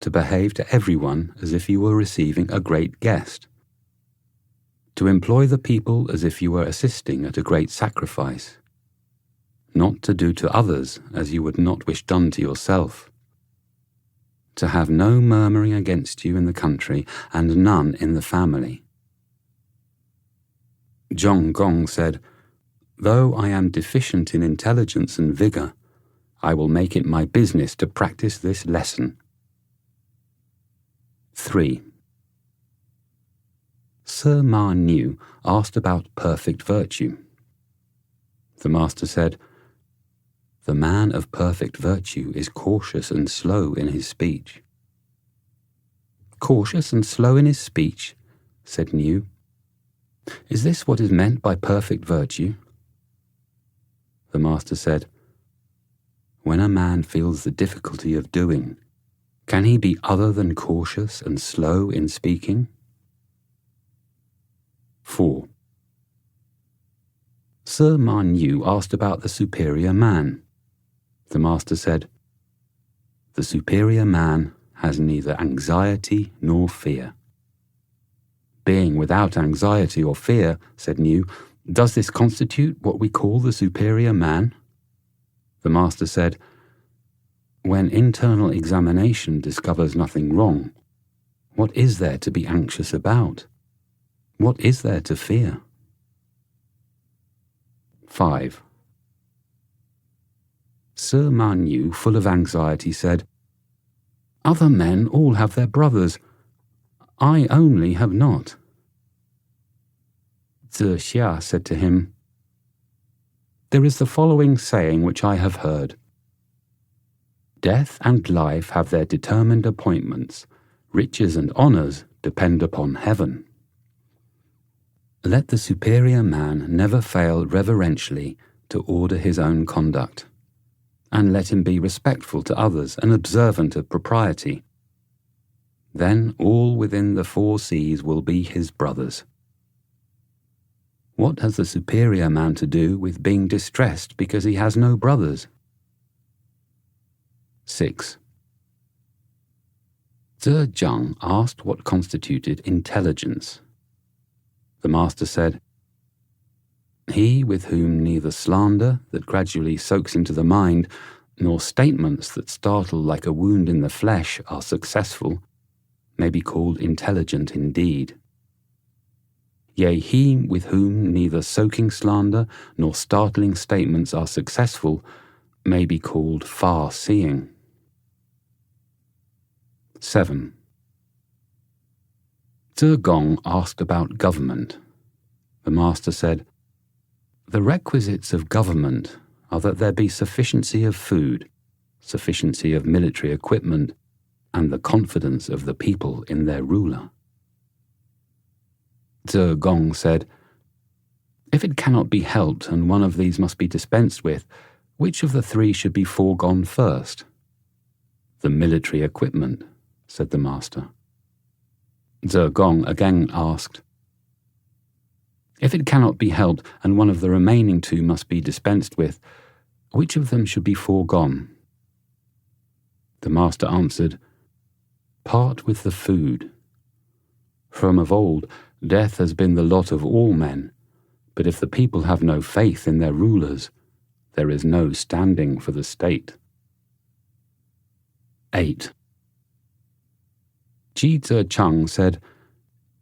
to behave to everyone as if you were receiving a great guest, to employ the people as if you were assisting at a great sacrifice, not to do to others as you would not wish done to yourself, to have no murmuring against you in the country and none in the family. Zhong Gong said, "Though I am deficient in intelligence and vigour, I will make it my business to practice this lesson." 3. Sir Ma Niu asked about perfect virtue. The master said, "The man of perfect virtue is cautious and slow in his speech." "Cautious and slow in his speech?" said Niu. "Is this what is meant by perfect virtue?" The master said, "When a man feels the difficulty of doing, can he be other than cautious and slow in speaking?" 4. Sir Ma Niu asked about the superior man. The master said, "The superior man has neither anxiety nor fear." "Being without anxiety or fear," said Niu, "does this constitute what we call the superior man?" The master said, "When internal examination discovers nothing wrong, what is there to be anxious about? What is there to fear?" 5. Sir Ma Niu, full of anxiety, said, "Other men all have their brothers. I only have not." Zhe Xia said to him, "There is the following saying which I have heard. Death and life have their determined appointments. Riches and honours depend upon heaven. Let the superior man never fail reverentially to order his own conduct, and let him be respectful to others and observant of propriety. Then all within the 4 seas will be his brothers. What has the superior man to do with being distressed because he has no brothers?" 6. Zhe Zhang asked what constituted intelligence. The master said, "He with whom neither slander that gradually soaks into the mind, nor statements that startle like a wound in the flesh are successful, may be called intelligent indeed. Yea, he with whom neither soaking slander nor startling statements are successful may be called far-seeing." 7. Zhe Gong asked about government. The master said, "The requisites of government are that there be sufficiency of food, sufficiency of military equipment, and the confidence of the people in their ruler." Zhe Gong said, "If it cannot be helped and one of these must be dispensed with, which of the 3 should be foregone first?" "The military equipment," said the master. Zhe Gong again asked, "If it cannot be helped and one of the remaining 2 must be dispensed with, which of them should be foregone?" The master answered, "Part with the food. From of old, death has been the lot of all men, but if the people have no faith in their rulers, there is no standing for the state." 8. Ji Zhe Cheng said,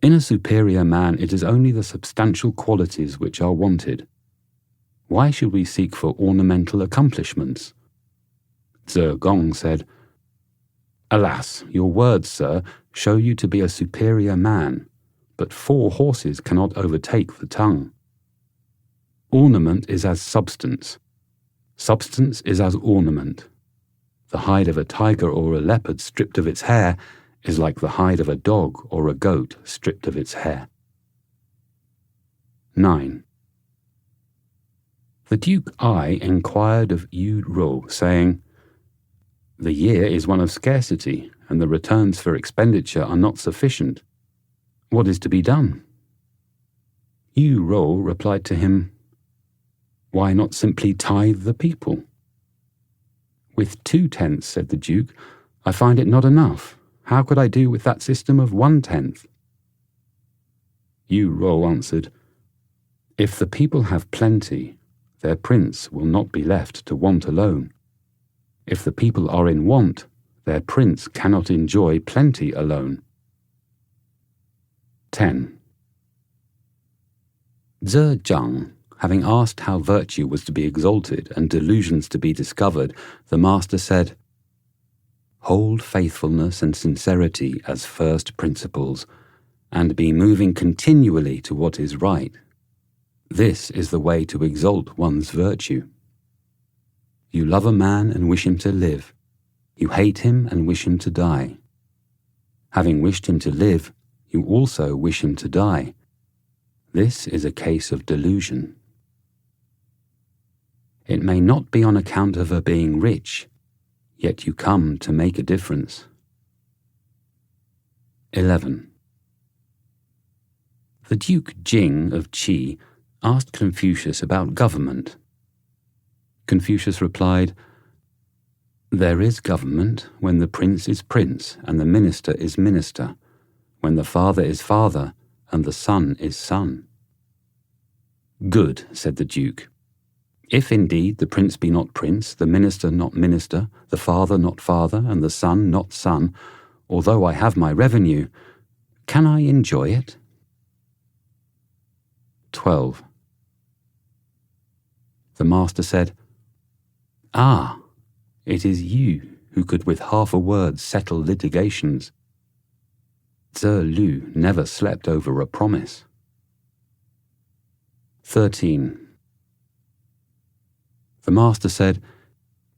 "In a superior man it is only the substantial qualities which are wanted. Why should we seek for ornamental accomplishments?" Zhe Gong said, "Alas, your words, sir, show you to be a superior man, but 4 horses cannot overtake the tongue. Ornament is as substance. Substance is as ornament. The hide of a tiger or a leopard stripped of its hair is like the hide of a dog or a goat stripped of its hair." 9. The Duke Ai inquired of Yu Ro, saying, "The year is one of scarcity, and the returns for expenditure are not sufficient. What is to be done?" Yu Ro replied to him, "Why not simply tithe the people?" "With 2 tenths," said the Duke, "I find it not enough, How could I do with that system of 1/10? Yu Ro answered, If the people have plenty, their prince will not be left to want alone. If the people are in want, their prince cannot enjoy plenty alone. 10. Zhejiang, having asked how virtue was to be exalted and delusions to be discovered, the master said, Hold faithfulness and sincerity as first principles, and be moving continually to what is right. This is the way to exalt one's virtue. You love a man and wish him to live. You hate him and wish him to die. Having wished him to live, you also wish him to die. This is a case of delusion. It may not be on account of her being rich, yet you come to make a difference. 11. The Duke Jing of Qi asked Confucius about government. Confucius replied, There is government when the prince is prince and the minister is minister, when the father is father and the son is son. Good, said the Duke. If indeed the prince be not prince, the minister not minister, the father not father, and the son not son, although I have my revenue, can I enjoy it? 12. The master said, Ah, it is you who could with half a word settle litigations. Zhe Lu never slept over a promise. 13. The master said,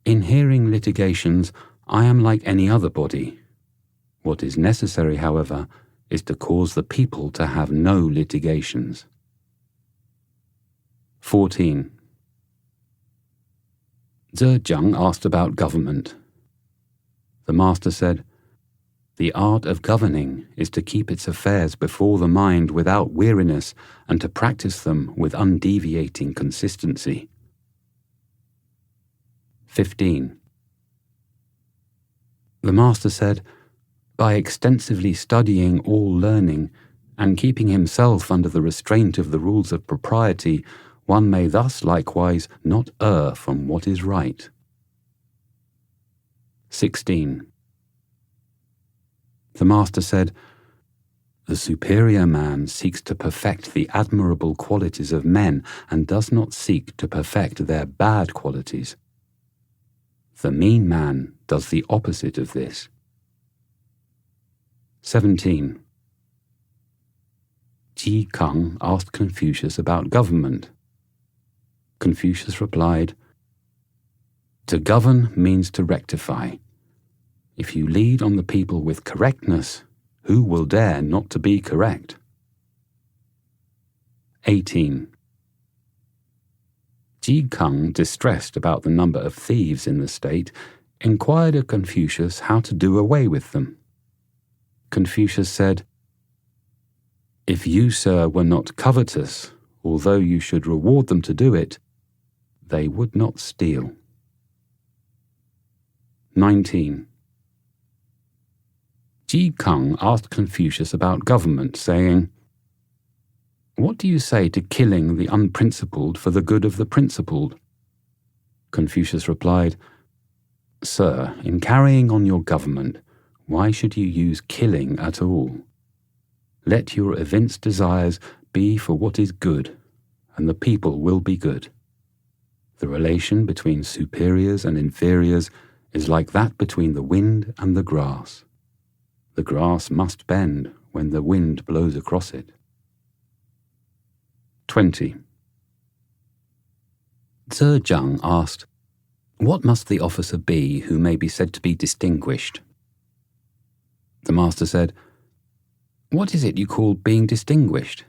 In hearing litigations, I am like any other body. What is necessary, however, is to cause the people to have no litigations. 14. Zhejiang asked about government. The master said, The art of governing is to keep its affairs before the mind without weariness and to practice them with undeviating consistency. 15. The master said, By extensively studying all learning and keeping himself under the restraint of the rules of propriety, one may thus likewise not err from what is right. 16. The master said, The superior man seeks to perfect the admirable qualities of men and does not seek to perfect their bad qualities. The mean man does the opposite of this. 17. Ji Kang asked Confucius about government. Confucius replied, To govern means to rectify. If you lead on the people with correctness, who will dare not to be correct? 18. Ji Kang, distressed about the number of thieves in the state, inquired of Confucius how to do away with them. Confucius said, If you, sir, were not covetous, although you should reward them to do it, they would not steal. 19. Ji Kang asked Confucius about government, saying, What do you say to killing the unprincipled for the good of the principled? Confucius replied, Sir, in carrying on your government, why should you use killing at all? Let your evinced desires be for what is good, and the people will be good. The relation between superiors and inferiors is like that between the wind and the grass. The grass must bend when the wind blows across it. 20. Zhejiang asked, What must the officer be who may be said to be distinguished? The master said, What is it you call being distinguished?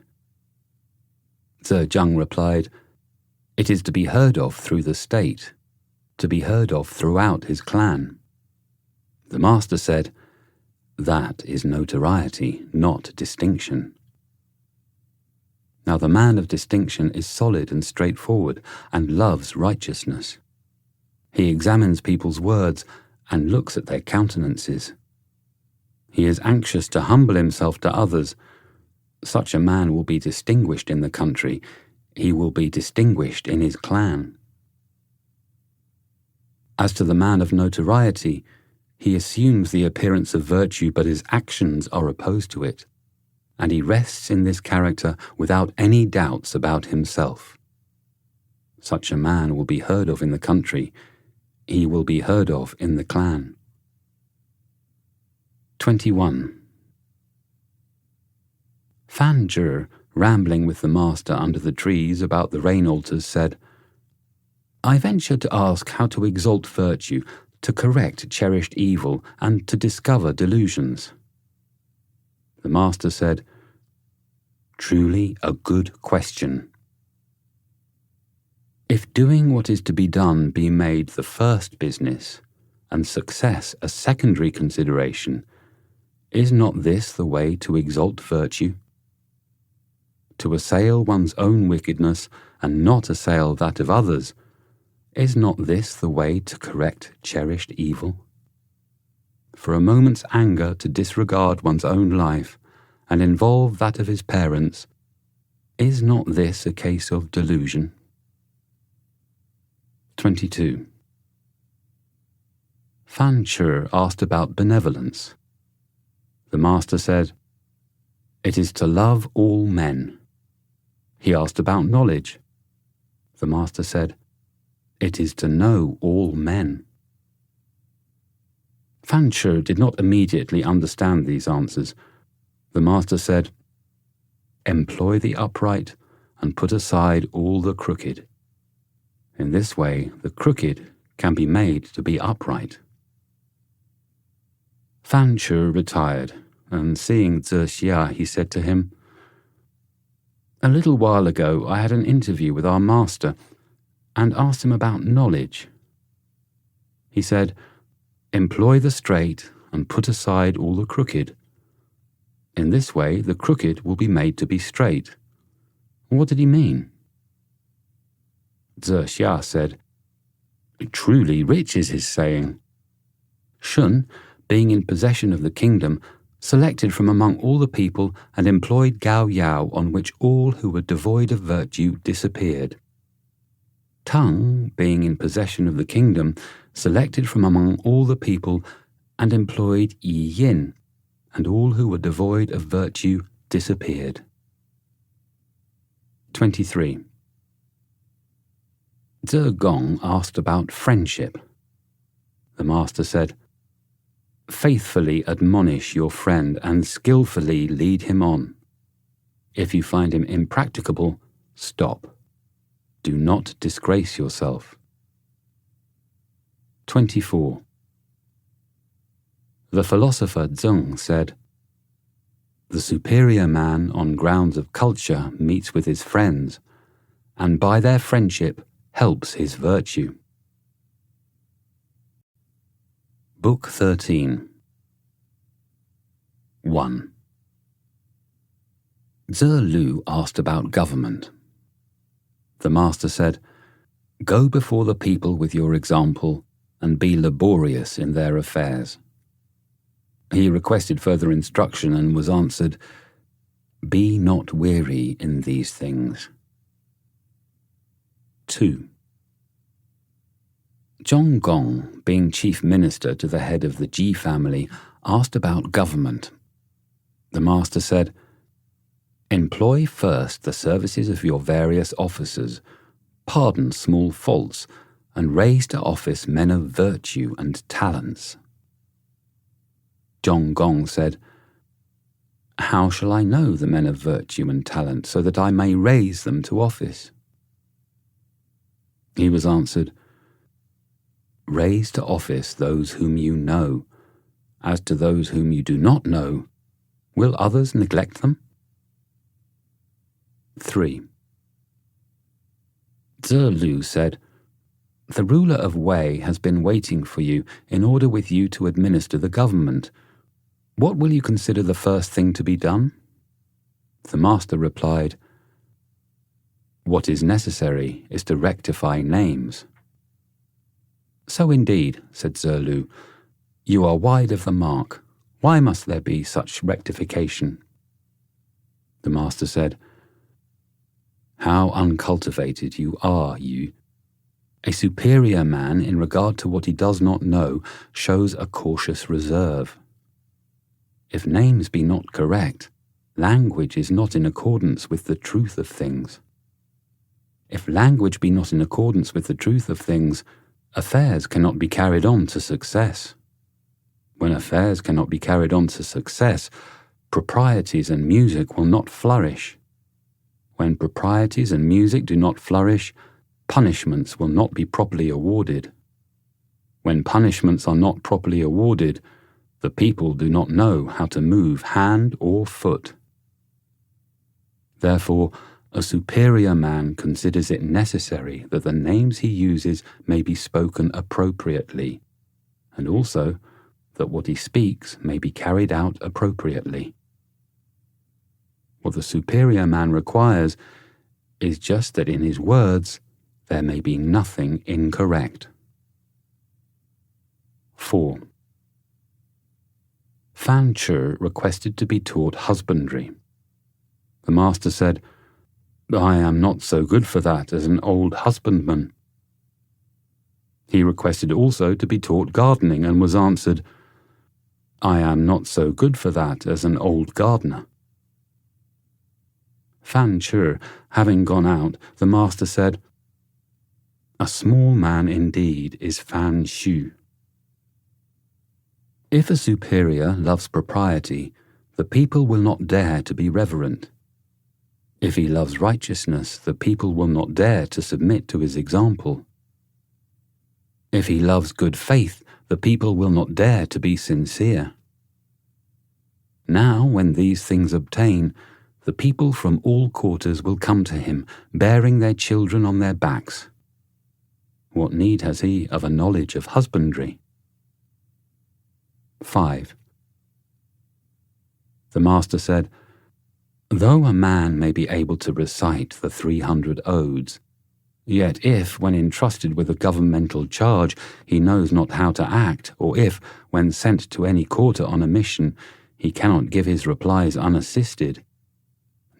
Zhejiang replied, It is to be heard of through the state, to be heard of throughout his clan. The master said, That is notoriety, not distinction. Now the man of distinction is solid and straightforward and loves righteousness. He examines people's words and looks at their countenances. He is anxious to humble himself to others. Such a man will be distinguished in the country. He will be distinguished in his clan. As to the man of notoriety, he assumes the appearance of virtue, but his actions are opposed to it, and he rests in this character without any doubts about himself. Such a man will be heard of in the country. He will be heard of in the clan. 21. Fan Zhi, rambling with the master under the trees about the rain altars, said, I venture to ask how to exalt virtue, to correct cherished evil, and to discover delusions. The master said, Truly a good question. If doing what is to be done be made the first business, and success a secondary consideration, is not this the way to exalt virtue? To assail one's own wickedness and not assail that of others, is not this the way to correct cherished evil? For a moment's anger to disregard one's own life and involve that of his parents, is not this a case of delusion? 22. Fan Zhi asked about benevolence. The master said, It is to love all men. He asked about knowledge. The master said, It is to know all men. Fan Zhi did not immediately understand these answers. The master said, Employ the upright and put aside all the crooked. In this way, the crooked can be made to be upright. Fan Zhi retired, and seeing Zhe Xia, he said to him, A little while ago I had an interview with our master, and asked him about knowledge. He said, Employ the straight and put aside all the crooked. In this way, the crooked will be made to be straight. What did he mean? Zhe Xia said, Truly rich is his saying. Shun, being in possession of the kingdom, selected from among all the people and employed Gao Yao, on which all who were devoid of virtue disappeared. Tang, being in possession of the kingdom, selected from among all the people and employed Yi Yin, and all who were devoid of virtue disappeared. 23. Zhe Gong asked about friendship. The master said, Faithfully admonish your friend and skillfully lead him on. If you find him impracticable, stop. Do not disgrace yourself. 24. The philosopher Zeng said, The superior man on grounds of culture meets with his friends, and by their friendship helps his virtue. Book 13. 1. Zhe Lu asked about government. The master said, Go before the people with your example and be laborious in their affairs. He requested further instruction and was answered, Be not weary in these things. 2. Zhong Gong, being chief minister to the head of the Ji family, asked about government. The master said, Employ first the services of your various officers, pardon small faults, and raise to office men of virtue and talents. Zhong Gong said, How shall I know the men of virtue and talent, so that I may raise them to office? He was answered, Raise to office those whom you know. As to those whom you do not know, will others neglect them? 3. Zhe Lu said, The ruler of Wei has been waiting for you in order with you to administer the government. What will you consider the first thing to be done? The master replied, What is necessary is to rectify names. So indeed, said Zhe Lu, you are wide of the mark. Why must there be such rectification?" The master said, "How uncultivated you are, you. A superior man, in regard to what he does not know, shows a cautious reserve. If names be not correct, language is not in accordance with the truth of things. If language be not in accordance with the truth of things, affairs cannot be carried on to success. When affairs cannot be carried on to success, proprieties and music will not flourish. When proprieties and music do not flourish, punishments will not be properly awarded. When punishments are not properly awarded, the people do not know how to move hand or foot. Therefore, a superior man considers it necessary that the names he uses may be spoken appropriately, and also that what he speaks may be carried out appropriately. What the superior man requires is just that in his words there may be nothing incorrect." 4. Fan Chur requested to be taught husbandry. The master said, "I am not so good for that as an old husbandman." He requested also to be taught gardening and was answered, "I am not so good for that as an old gardener." Fan Chur having gone out, the master said, "A small man indeed is Fan Shu." If a superior loves propriety, the people will not dare to be reverent. If he loves righteousness, the people will not dare to submit to his example. If he loves good faith, the people will not dare to be sincere. Now, when these things obtain, the people from all quarters will come to him, bearing their children on their backs. What need has he of a knowledge of husbandry? 5. The master said, "Though a man may be able to recite the 300 odes, yet if, when entrusted with a governmental charge, he knows not how to act, or if, when sent to any quarter on a mission, he cannot give his replies unassisted,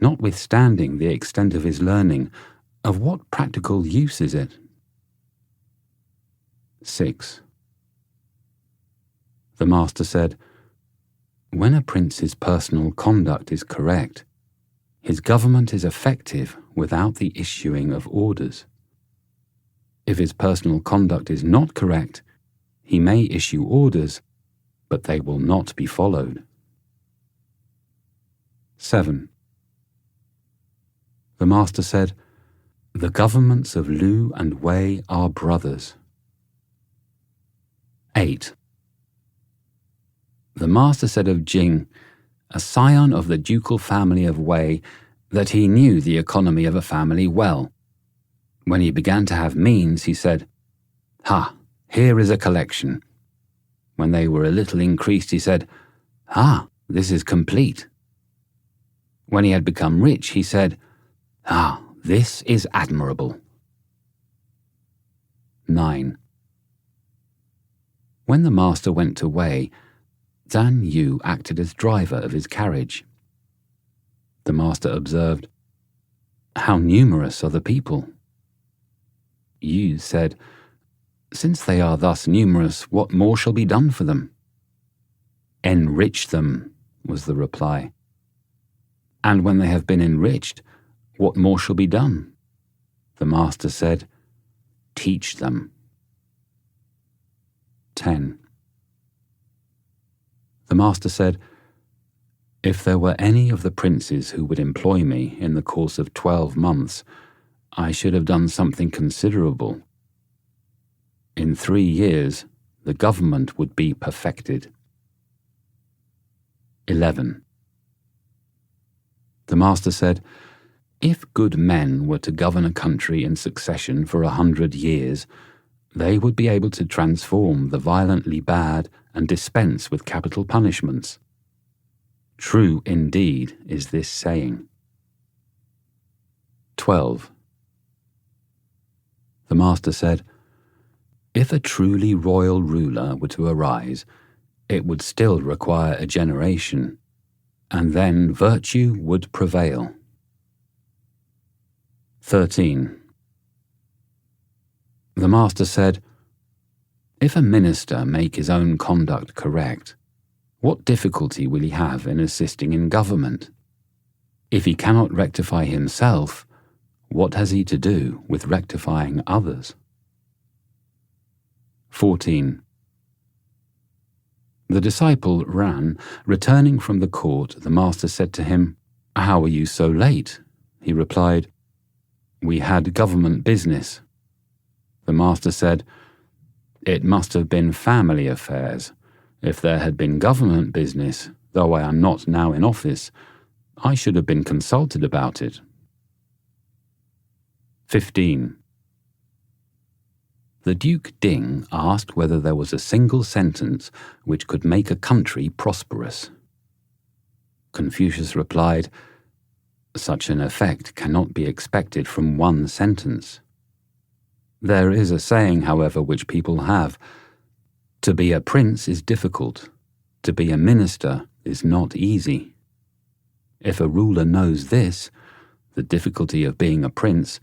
notwithstanding the extent of his learning, of what practical use is it?" 6. The master said, "When a prince's personal conduct is correct, his government is effective without the issuing of orders. If his personal conduct is not correct, he may issue orders, but they will not be followed." 7. The master said, "The governments of Lu and Wei are brothers." 8. The master said of Jing, a scion of the ducal family of Wei, that he knew the economy of a family well. When he began to have means, he said, "Ha, here is a collection." When they were a little increased, he said, "Ah, this is complete." When he had become rich, he said, "Ah, this is admirable." 9. When the master went to Wei, Zan Yu acted as driver of his carriage. The master observed, "How numerous are the people?" Yu said, "Since they are thus numerous, what more shall be done for them?" "Enrich them," was the reply. "And when they have been enriched, what more shall be done?" The master said, "Teach them." 10. The master said, "If there were any of the princes who would employ me in the course of 12 months, I should have done something considerable. In 3 years, the government would be perfected." 11. The master said, "If good men were to govern a country in succession for 100 years, they would be able to transform the violently bad and dispense with capital punishments. True indeed is this saying." 12. The master said, "If a truly royal ruler were to arise, it would still require a generation, and then virtue would prevail. 13. The master said, "If a minister make his own conduct correct, what difficulty will he have in assisting in government? If he cannot rectify himself, what has he to do with rectifying others?" 14. The disciple ran. Returning from the court, the master said to him, "How are you so late?" He replied, "We had government business." The master said, "It must have been family affairs. If there had been government business, though I am not now in office, I should have been consulted about it." 15. The Duke Ding asked whether there was a single sentence which could make a country prosperous. Confucius replied, "Such an effect cannot be expected from one sentence. There is a saying, however, which people have: to be a prince is difficult, to be a minister is not easy. If a ruler knows this, the difficulty of being a prince,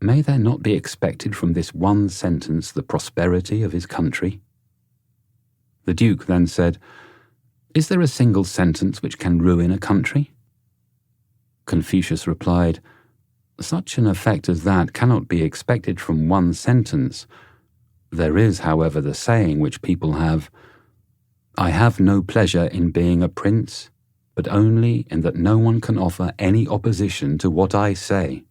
may there not be expected from this one sentence the prosperity of his country?" The Duke then said, "Is there a single sentence which can ruin a country?" Confucius replied, "Such an effect as that cannot be expected from one sentence. There is, however, the saying which people have: I have no pleasure in being a prince, but only in that no one can offer any opposition to what I say.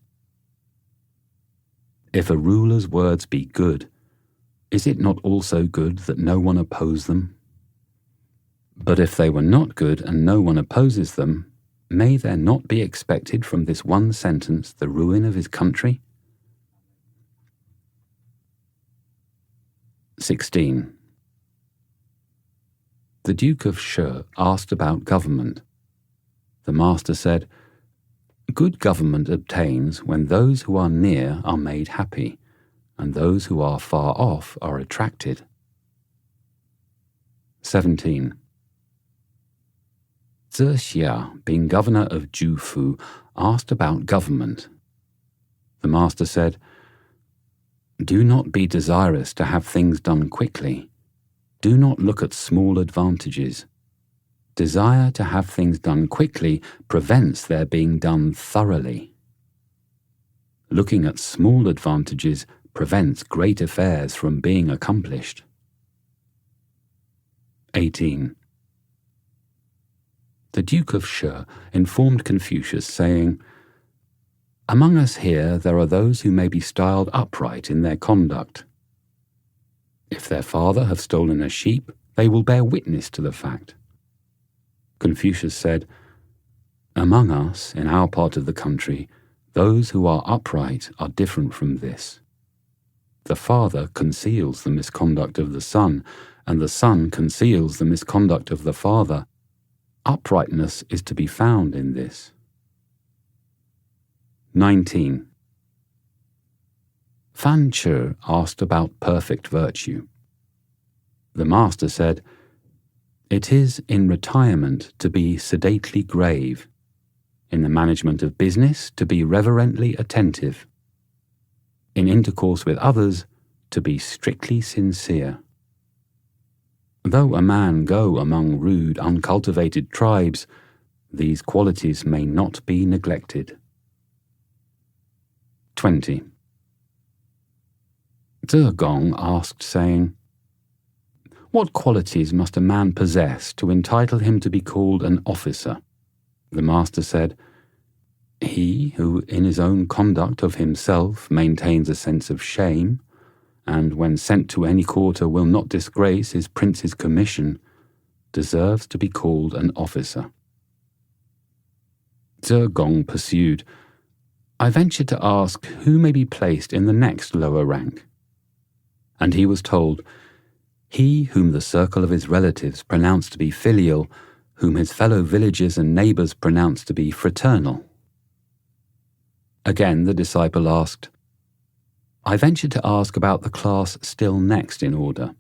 If a ruler's words be good, is it not also good that no one oppose them? But if they were not good and no one opposes them, may there not be expected from this one sentence the ruin of his country?" 16. The Duke of Shi asked about government. The master said, "Good government obtains when those who are near are made happy, and those who are far off are attracted." 17. Zhe Xia, being governor of Jufu, asked about government. The master said, "Do not be desirous to have things done quickly. Do not look at small advantages. Desire to have things done quickly prevents their being done thoroughly. Looking at small advantages prevents great affairs from being accomplished." 18. The Duke of Shi informed Confucius, saying, "Among us here there are those who may be styled upright in their conduct. If their father have stolen a sheep, they will bear witness to the fact." Confucius said, "Among us, in our part of the country, those who are upright are different from this. The father conceals the misconduct of the son, and the son conceals the misconduct of the father. Uprightness is to be found in this." 19. Fan Che asked about perfect virtue. The master said, "It is in retirement to be sedately grave, in the management of business to be reverently attentive, in intercourse with others to be strictly sincere. Though a man go among rude, uncultivated tribes, these qualities may not be neglected." 20. Zhe Gong asked, saying, "What qualities must a man possess to entitle him to be called an officer?" The master said, "He who in his own conduct of himself maintains a sense of shame, and when sent to any quarter will not disgrace his prince's commission, deserves to be called an officer." Zhe Gong pursued, "I venture to ask who may be placed in the next lower rank?" And he was told, "He whom the circle of his relatives pronounce to be filial, whom his fellow villagers and neighbours pronounce to be fraternal." Again the disciple asked, "I venture to ask about the class still next in order."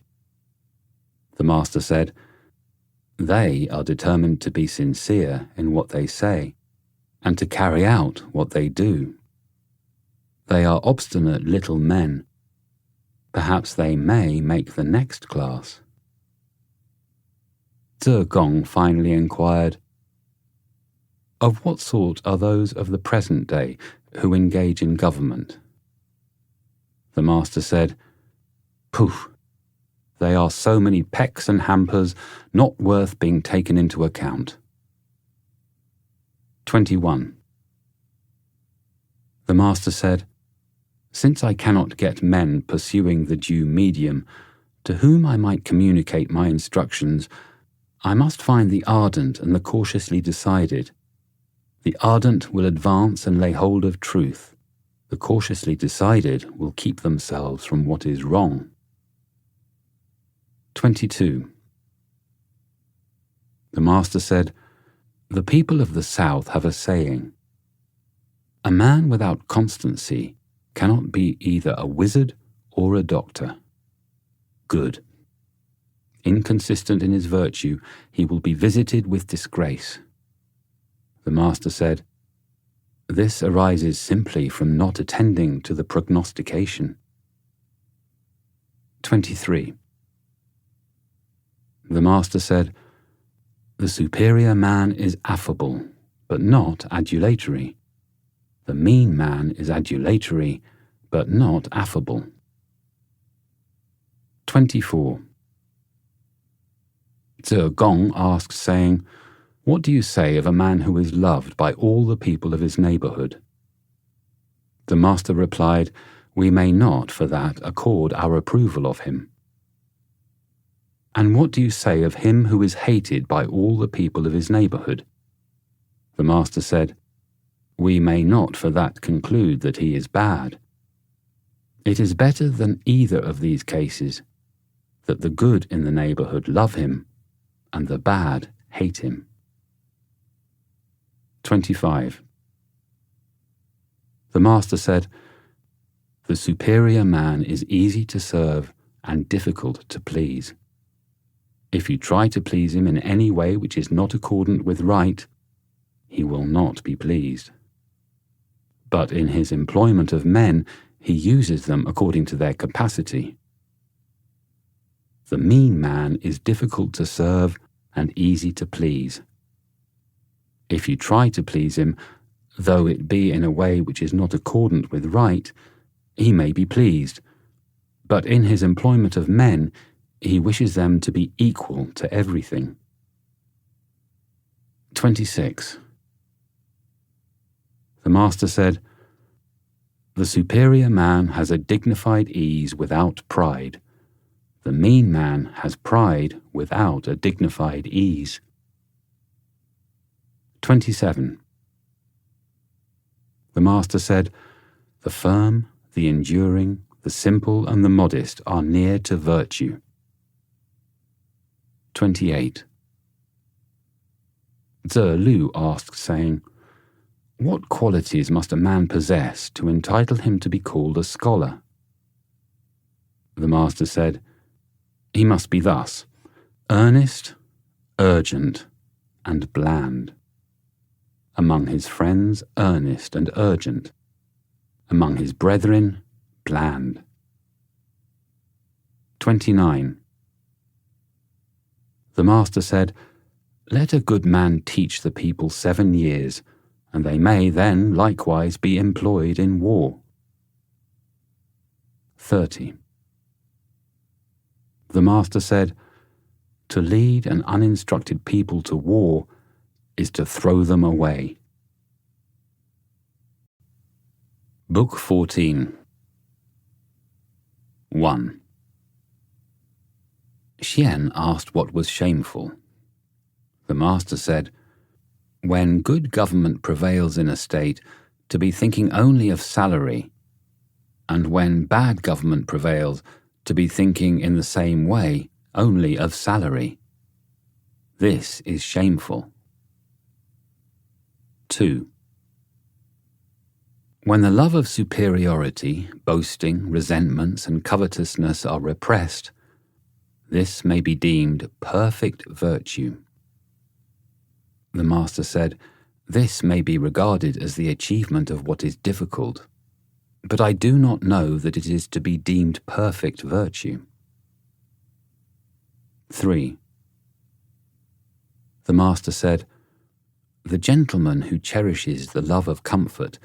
The master said, They are determined to be sincere in what they say, and to carry out what they do. They are obstinate little men. Perhaps they may make the next class. Zhe Gong finally inquired, "Of what sort are those of the present day who engage in government?" The master said, "Pooh! They are so many pecks and hampers, not worth being taken into account." 21. The master said, "Since I cannot get men pursuing the due medium, to whom I might communicate my instructions, I must find the ardent and the cautiously decided. The ardent will advance and lay hold of truth. The cautiously decided will keep themselves from what is wrong." 22. The master said, "The people of the South have a saying, 'A man without constancy cannot be either a wizard or a doctor.' Good. Inconsistent in his virtue, he will be visited with disgrace." The master said, "This arises simply from not attending to the prognostication." 23. The master said, "The superior man is affable, but not adulatory. The mean man is adulatory, but not affable." 24. Zhe Gong asked, saying, "What do you say of a man who is loved by all the people of his neighborhood?" The master replied, "We may not, for that, accord our approval of him." "And what do you say of him who is hated by all the people of his neighborhood?" The master said, "We may not for that conclude that he is bad. It is better than either of these cases, that the good in the neighborhood love him, and the bad hate him." 25. The master said, "The superior man is easy to serve and difficult to please. If you try to please him in any way which is not accordant with right, he will not be pleased. But in his employment of men, he uses them according to their capacity. The mean man is difficult to serve and easy to please. If you try to please him, though it be in a way which is not accordant with right, he may be pleased. But in his employment of men, he wishes them to be equal to everything." 26. The master said, "The superior man has a dignified ease without pride. The mean man has pride without a dignified ease." 27. The master said, "The firm, the enduring, the simple and the modest are near to virtue." 28. Zhe Lu asked, saying, "What qualities must a man possess to entitle him to be called a scholar?" The master said, "He must be thus: earnest, urgent, and bland. Among his friends, earnest and urgent. Among his brethren, bland." 29. The master said, "Let a good man teach the people 7 years, and they may then likewise be employed in war." 30. The master said, "To lead an uninstructed people to war is to throw them away." Book 14. 1. Xian asked what was shameful. The master said, "When good government prevails in a state, to be thinking only of salary, and when bad government prevails, to be thinking in the same way only of salary. This is shameful." 2. When the love of superiority, boasting, resentments, and covetousness are repressed, This may be deemed perfect virtue. The master said, This may be regarded as the achievement of what is difficult, but I do not know that it is to be deemed perfect virtue. 3. The master said, The gentleman who cherishes the love of comfort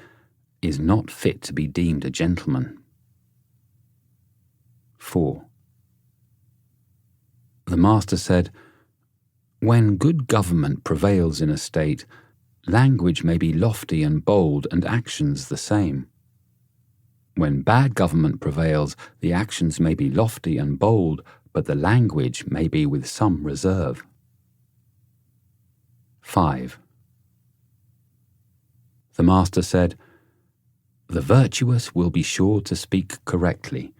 is not fit to be deemed a gentleman. 4. The master said, When good government prevails in a state, language may be lofty and bold and actions the same. When bad government prevails, the actions may be lofty and bold, but the language may be with some reserve. 5. The master said, The virtuous will be sure to speak correctly,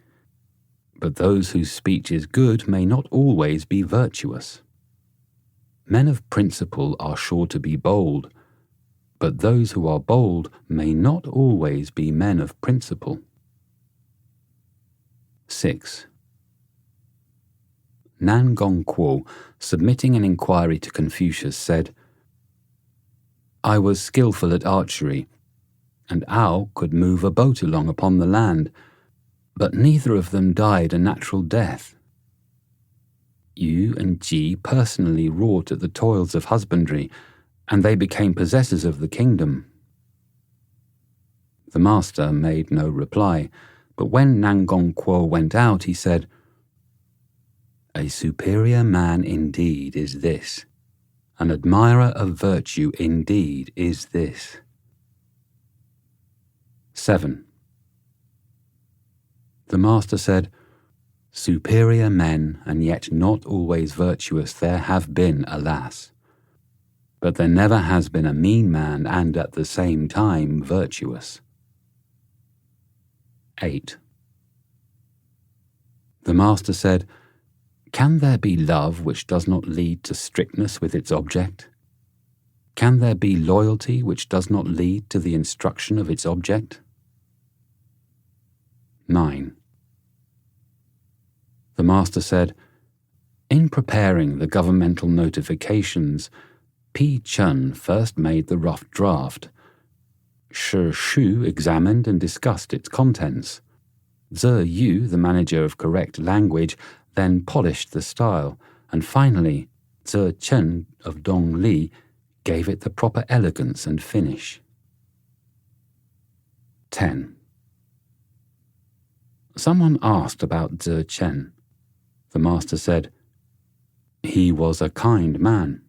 but those whose speech is good may not always be virtuous. Men of principle are sure to be bold, but those who are bold may not always be men of principle. 6. Nan Gongquo, submitting an inquiry to Confucius, said, I was skillful at archery, and Ao could move a boat along upon the land, but neither of them died a natural death. Yu and Ji personally wrought at the toils of husbandry, and they became possessors of the kingdom. The master made no reply, but when Nan Gongquo went out, he said, A superior man indeed is this. An admirer of virtue indeed is this. 7. The master said, Superior men, and yet not always virtuous, there have been, alas. But there never has been a mean man and at the same time virtuous. 8. The master said, Can there be love which does not lead to strictness with its object? Can there be loyalty which does not lead to the instruction of its object? 9. The master said, In preparing the governmental notifications, Pi Chun first made the rough draft. Shi Shu examined and discussed its contents. Zi Yu, the manager of correct language, then polished the style, and finally, Zi Chen of Dong Li gave it the proper elegance and finish. 10. Someone asked about Zi Chen. The master said, He was a kind man.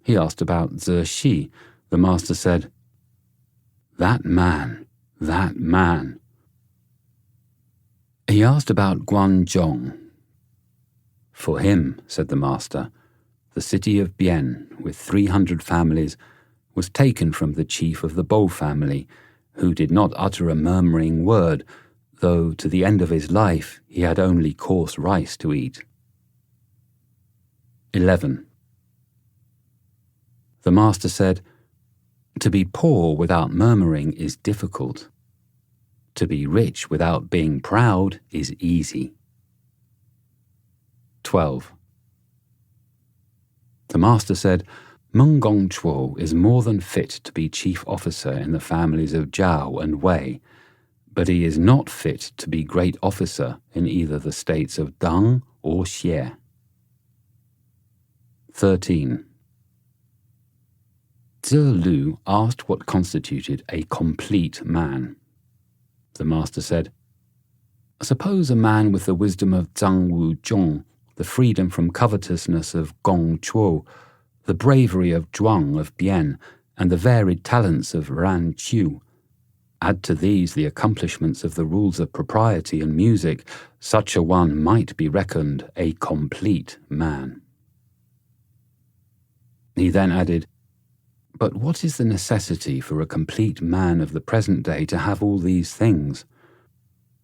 He asked about Zi Shi. The master said, That man. He asked about Guanzhong. For him, said the master, the city of Bian, with 300 families, was taken from the chief of the Bo family, who did not utter a murmuring word, though to the end of his life he had only coarse rice to eat. 11. The master said, To be poor without murmuring is difficult. To be rich without being proud is easy. 12. The master said, Meng Gongchuo is more than fit to be chief officer in the families of Zhao and Wei, but he is not fit to be great officer in either the states of Dang or Xie. 13. Zi Lu asked what constituted a complete man. The master said, Suppose a man with the wisdom of Zhang Wu Zhong, the freedom from covetousness of Gong Chuo, the bravery of Zhuang of Bian, and the varied talents of Ran Qiu. Add to these the accomplishments of the rules of propriety and music, such a one might be reckoned a complete man. He then added, But what is the necessity for a complete man of the present day to have all these things?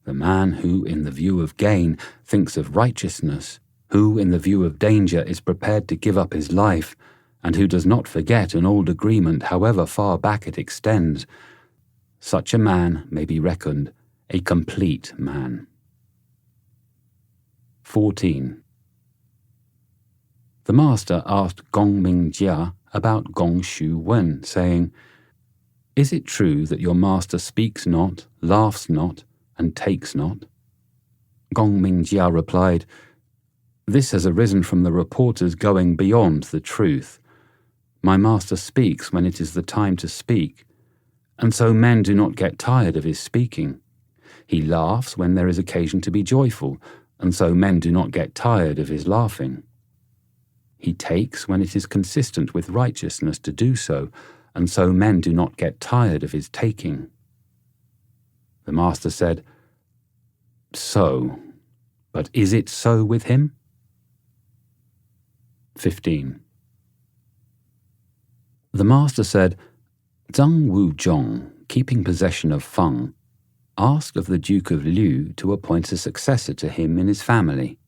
The man who, in the view of gain, thinks of righteousness, who, in the view of danger, is prepared to give up his life, and who does not forget an old agreement, however far back it extends, such a man may be reckoned a complete man. 14. The master asked Gong Mingjia about Gong Shu Wen, saying, "Is it true that your master speaks not, laughs not, and takes not?" Gong Mingjia replied, "This has arisen from the reporters going beyond the truth. My master speaks when it is the time to speak, and so men do not get tired of his speaking. He laughs when there is occasion to be joyful, and so men do not get tired of his laughing. He takes when it is consistent with righteousness to do so, and so men do not get tired of his taking." The master said, "So, but is it so with him?" 15. The master said, "Zhang Wuzhong, keeping possession of Feng, asked of the Duke of Liu to appoint a successor to him in his family.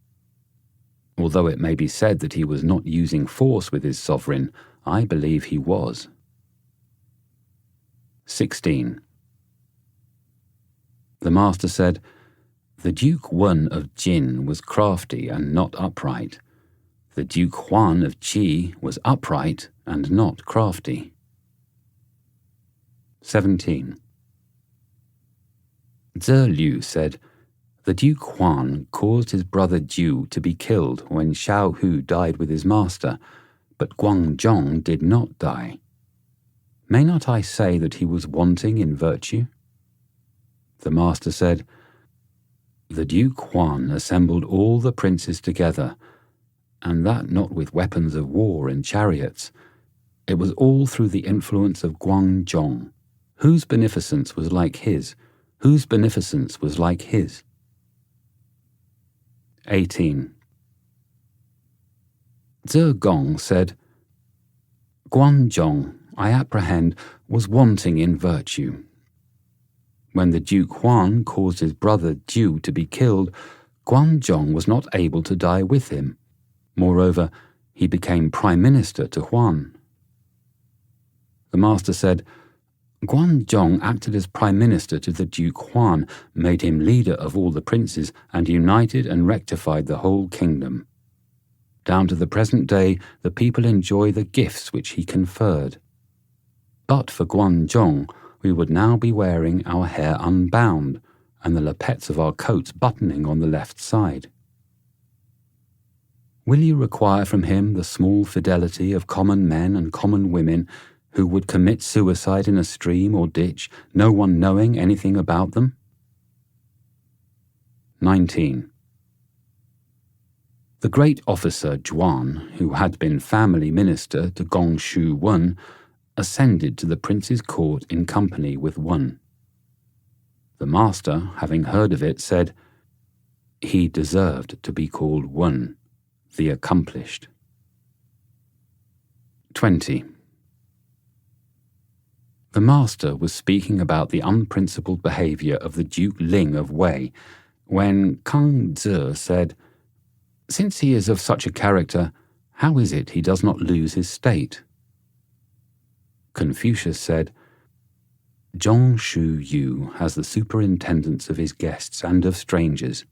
Although it may be said that he was not using force with his sovereign, I believe he was." 16. The master said, "The Duke Wen of Jin was crafty and not upright. The Duke Huan of Qi was upright and not crafty." 17. Zhe Liu said, "The Duke Huan caused his brother Jiu to be killed when Xiao Hu died with his master, but Guang Zhong did not die. May not I say that he was wanting in virtue?" The master said, "The Duke Huan assembled all the princes together, and that not with weapons of war and chariots. It was all through the influence of Guang Zhong. Whose beneficence was like his? Whose beneficence was like his?" 18. Zhe Gong said, "Guan Zhong, I apprehend, was wanting in virtue. When the Duke Huan caused his brother Jiu to be killed, Guan Zhong was not able to die with him. Moreover, he became prime minister to Huan." The master said, "Guan Zhong acted as prime minister to the Duke Huan, made him leader of all the princes, and united and rectified the whole kingdom. Down to the present day, the people enjoy the gifts which he conferred. But for Guan Zhong, we would now be wearing our hair unbound, and the lappets of our coats buttoning on the left side. Will you require from him the small fidelity of common men and common women who would commit suicide in a stream or ditch, no one knowing anything about them?" 19. The great officer Zhuan, who had been family minister to Gong Shu Wen, ascended to the prince's court in company with Wen. The master, having heard of it, said, "He deserved to be called Wen, the accomplished." 20. The master was speaking about the unprincipled behavior of the Duke Ling of Wei, when Kang Zi said, "Since he is of such a character, how is it he does not lose his state?" Confucius said, "Zhong Shu Yu has the superintendence of his guests and of strangers.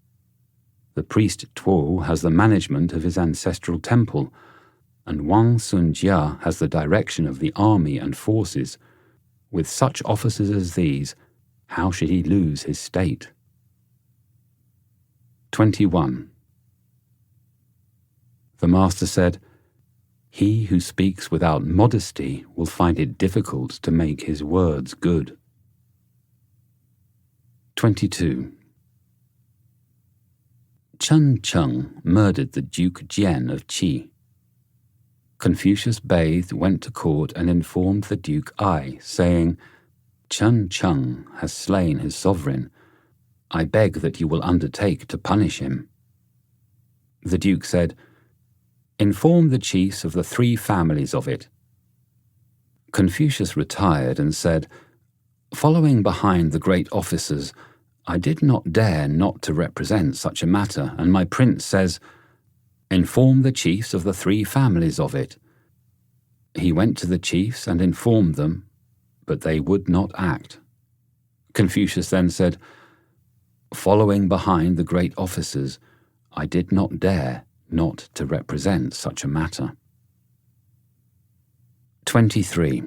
The priest Tuo has the management of his ancestral temple, and Wang Sunjia has the direction of the army and forces. With such officers as these, how should he lose his state?" 21. The master said, "He who speaks without modesty will find it difficult to make his words good." 22. Chen Cheng murdered the Duke Jian of Qi. Confucius bathed, went to court, and informed the Duke Ai, saying, "Chen Cheng has slain his sovereign. I beg that you will undertake to punish him." The Duke said, "Inform the chiefs of the 3 families of it." Confucius retired and said, "Following behind the great officers, I did not dare not to represent such a matter, and my prince says, 'Inform the chiefs of the 3 families of it.' He went to the chiefs and informed them, but they would not act." Confucius then said, "Following behind the great officers, I did not dare not to represent such a matter. 23.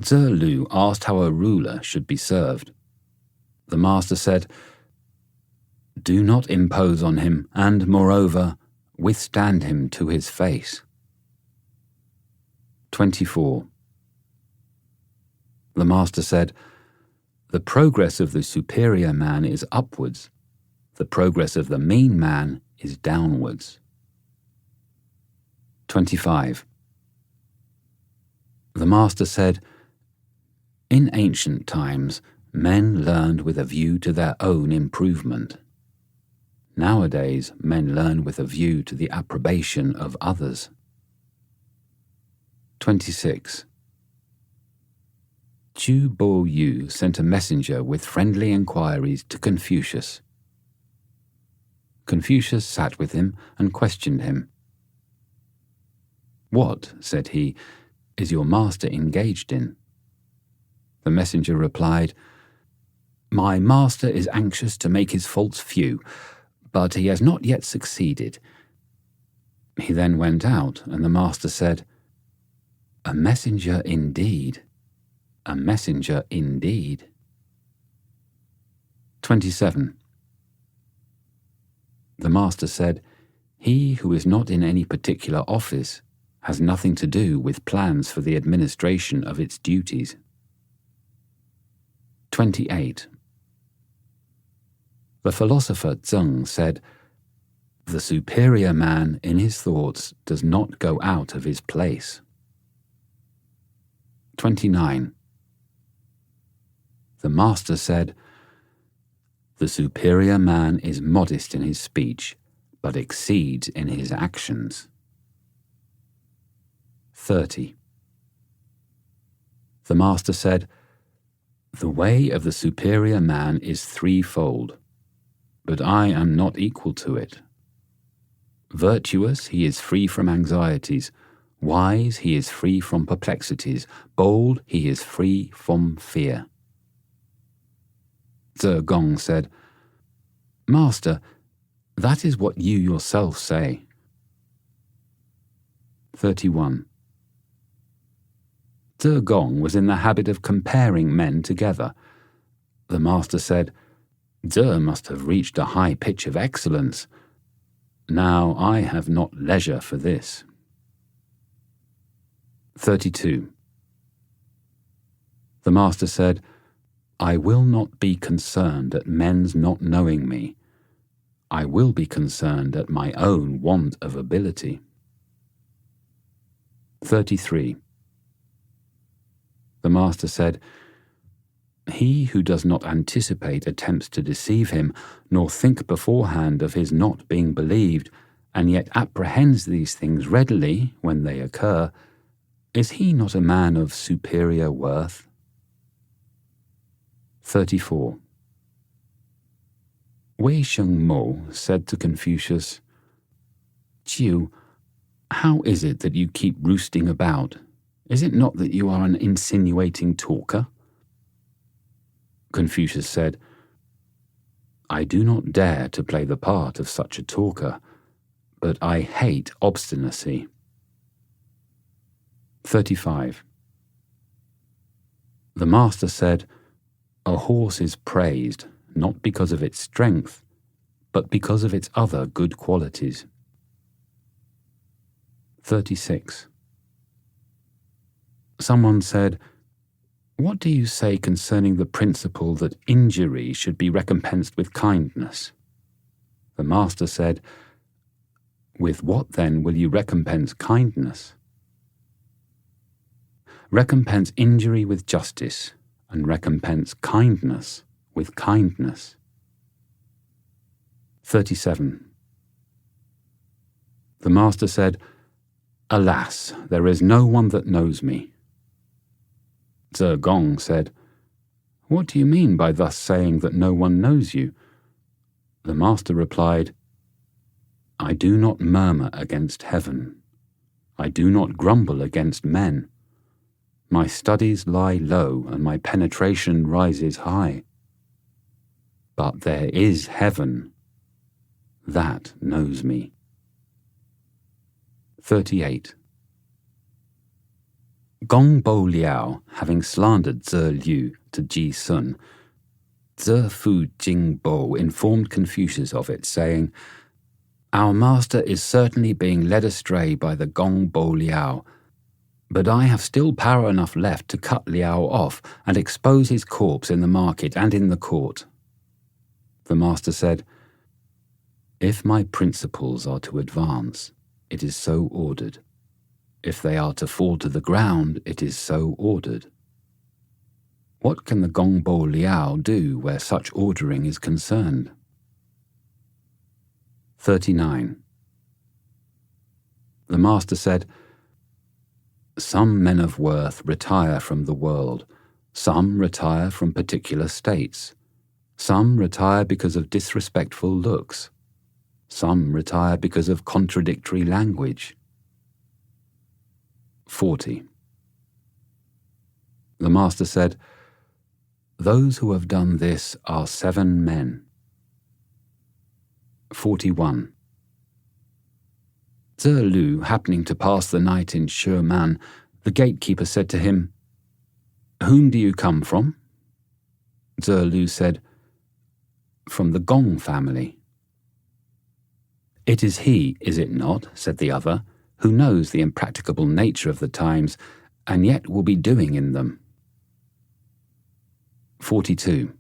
Zhe Lu asked how a ruler should be served. The master said, "Do not impose on him, and, moreover, withstand him to his face." 24. The master said, "The progress of the superior man is upwards. The progress of the mean man is downwards." 25. The master said, "In ancient times, men learned with a view to their own improvement. Nowadays, men learn with a view to the approbation of others." 26. Chu Bo Yu sent a messenger with friendly inquiries to Confucius. Confucius sat with him and questioned him. "What," said he, "is your master engaged in?" The messenger replied, "My master is anxious to make his faults few, but he has not yet succeeded." He then went out, and the master said, "A messenger indeed, a messenger indeed." 27. The master said, "He who is not in any particular office has nothing to do with plans for the administration of its duties." 28. The philosopher Zheng said, "The superior man in his thoughts does not go out of his place." 29. The master said, "The superior man is modest in his speech, but exceeds in his actions." 30. The master said, "The way of the superior man is threefold, but I am not equal to it. Virtuous, he is free from anxieties. Wise, he is free from perplexities. Bold, he is free from fear." Zhe Gong said, "Master, that is what you yourself say." 31. Zhe Gong was in the habit of comparing men together. The master said, "Zhe must have reached a high pitch of excellence. Now I have not leisure for this." 32. The master said, "I will not be concerned at men's not knowing me. I will be concerned at my own want of ability." 33. The master said, "He who does not anticipate attempts to deceive him, nor think beforehand of his not being believed, and yet apprehends these things readily when they occur, is he not a man of superior worth?" 34. Wei Sheng Mo said to Confucius, "Chiu, how is it that you keep roosting about? Is it not that you are an insinuating talker?" Confucius said, "I do not dare to play the part of such a talker, but I hate obstinacy." 35. The master said, "A horse is praised not because of its strength, but because of its other good qualities." 36. Someone said, "What do you say concerning the principle that injury should be recompensed with kindness?" The master said, "With what then will you recompense kindness? Recompense injury with justice, and recompense kindness with kindness." 37. The master said, "Alas, there is no one that knows me." Zhe Gong said, "What do you mean by thus saying that no one knows you?" The master replied, "I do not murmur against heaven. I do not grumble against men. My studies lie low and my penetration rises high. But there is heaven, that knows me. 38. Gong Bo Liao, having slandered Zhe Liu to Ji Sun, Zhe Fu Jing Bo informed Confucius of it, saying, "Our master is certainly being led astray by the Gong Bo Liao, but I have still power enough left to cut Liao off and expose his corpse in the market and in the court." The master said, "If my principles are to advance, it is so ordered. If they are to fall to the ground, it is so ordered. What can the Gong Bo Liao do where such ordering is concerned?" 39. The master said, "Some men of worth retire from the world, some retire from particular states, some retire because of disrespectful looks, some retire because of contradictory language." 40. The master said, "Those who have done this are 7 men. 41. Zhe Lu, happening to pass the night in Sherman, the gatekeeper said to him, "Whom do you come from?" Zhe Lu said, "From the Gong family." "It is he, is it not," said the other, "who knows the impracticable nature of the times, and yet will be doing in them?" 42.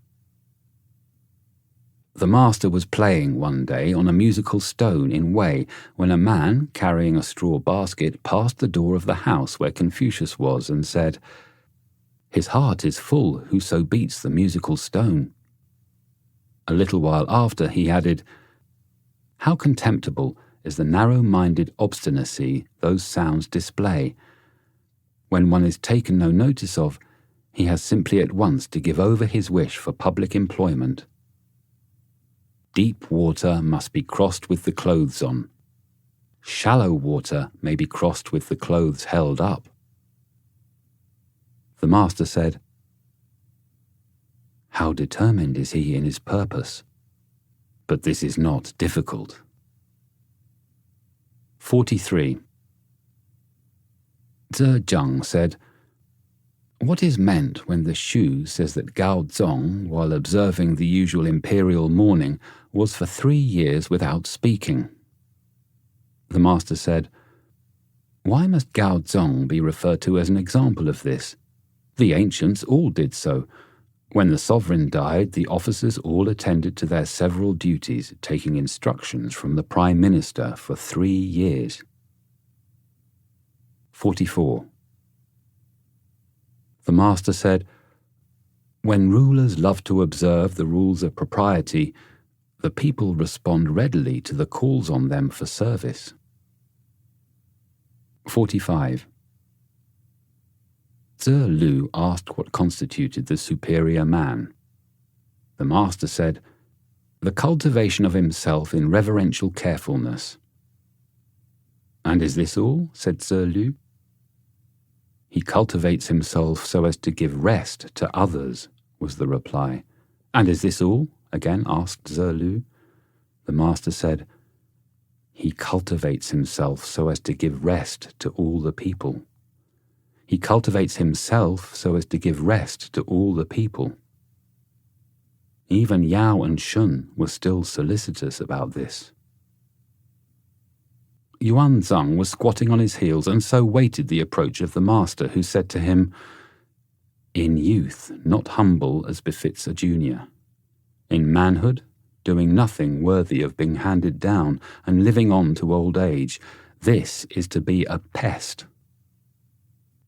The master was playing one day on a musical stone in Wei when a man, carrying a straw basket, passed the door of the house where Confucius was and said, "His heart is full, whoso beats the musical stone." A little while after he added, "How contemptible is the narrow-minded obstinacy those sounds display. When one is taken no notice of, he has simply at once to give over his wish for public employment. Deep water must be crossed with the clothes on. Shallow water may be crossed with the clothes held up." The master said, "How determined is he in his purpose? But this is not difficult." 43. Zhe Zhang said, "What is meant when the Shu says that Gao Zong, while observing the usual imperial mourning, was for 3 years without speaking?" The master said, "Why must Gao Zong be referred to as an example of this? The ancients all did so. When the sovereign died, the officers all attended to their several duties, taking instructions from the prime minister for 3 years. 44. The master said, "When rulers love to observe the rules of propriety, the people respond readily to the calls on them for service." 45. Zhe Lu asked what constituted the superior man. The master said, "The cultivation of himself in reverential carefulness." "And is this all?" said Zhe Lu. "He cultivates himself so as to give rest to others," was the reply. "And is this all?" again asked Zhe Lu. The master said, "He cultivates himself so as to give rest to all the people." He cultivates himself so as to give rest to all the people. Even Yao and Shun were still solicitous about this. Yuan Zhang was squatting on his heels and so waited the approach of the master, who said to him, "In youth, not humble as befits a junior. In manhood, doing nothing worthy of being handed down and living on to old age, this is to be a pest."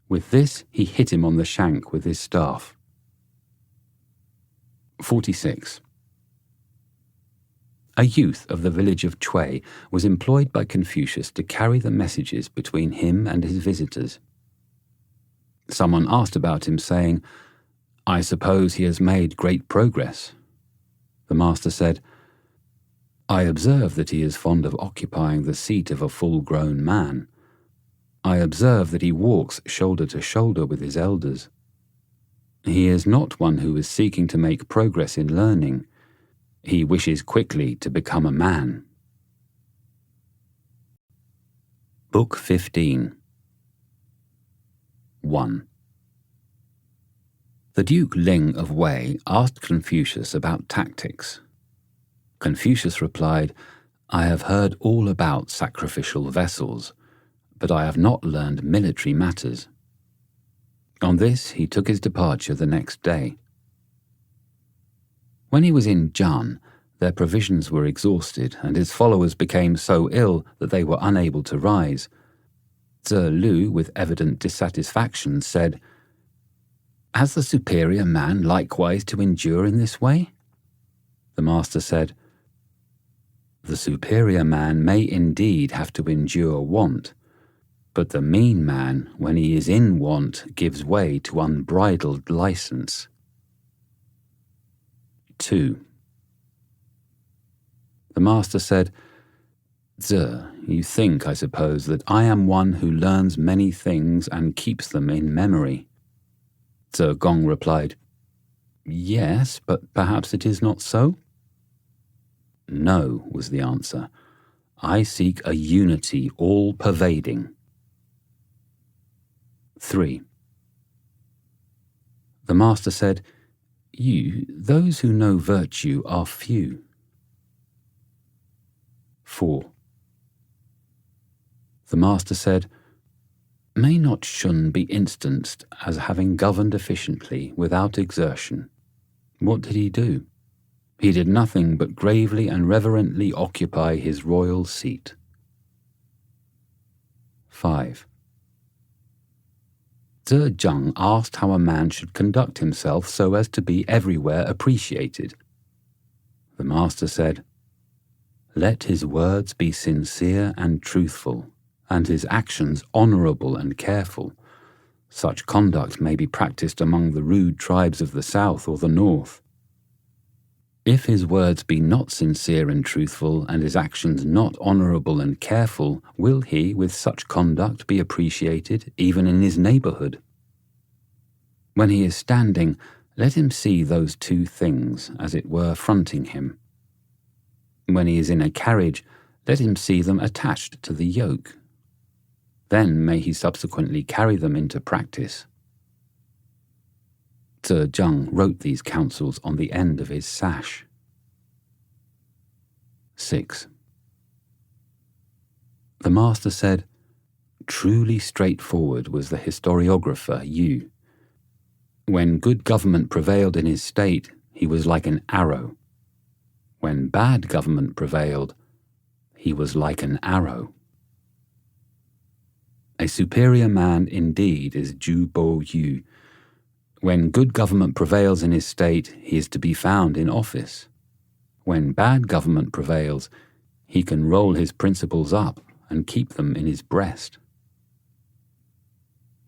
With this, he hit him on the shank with his staff. 46. A youth of the village of Cui was employed by Confucius to carry the messages between him and his visitors. Someone asked about him, saying, "I suppose he has made great progress." The master said, "I observe that he is fond of occupying the seat of a full-grown man. I observe that he walks shoulder to shoulder with his elders. He is not one who is seeking to make progress in learning. He wishes quickly to become a man." Book 15. 1. The Duke Ling of Wei asked Confucius about tactics. Confucius replied, "I have heard all about sacrificial vessels, but I have not learned military matters." On this he took his departure the next day. When he was in Jun, their provisions were exhausted, and his followers became so ill that they were unable to rise. Tze Lu, with evident dissatisfaction, said, "Has the superior man likewise to endure in this way?" The master said, "The superior man may indeed have to endure want, but the mean man, when he is in want, gives way to unbridled license." 2. The master said, "Tze, you think, I suppose, that I am one who learns many things and keeps them in memory." Tze Gong replied, "Yes, but perhaps it is not so?" "No," was the answer. "I seek a unity all-pervading." 3. The master said, "Those who know virtue are few." 4. The master said, "May not Shun be instanced as having governed efficiently without exertion? What did he do? He did nothing but gravely and reverently occupy his royal seat." 5. Tze Zheng asked how a man should conduct himself so as to be everywhere appreciated. The master said, "Let his words be sincere and truthful, and his actions honourable and careful. Such conduct may be practised among the rude tribes of the south or the north. If his words be not sincere and truthful, and his actions not honourable and careful, will he, with such conduct, be appreciated even in his neighbourhood? When he is standing, let him see those two things, as it were, fronting him. When he is in a carriage, let him see them attached to the yoke. Then may he subsequently carry them into practice." Tze Zheng wrote these counsels on the end of his sash. 6. The master said, "Truly straightforward was the historiographer Yu. When good government prevailed in his state, he was like an arrow. When bad government prevailed, he was like an arrow." A superior man indeed is Ju Bo Yu. When good government prevails in his state, he is to be found in office. When bad government prevails, he can roll his principles up and keep them in his breast.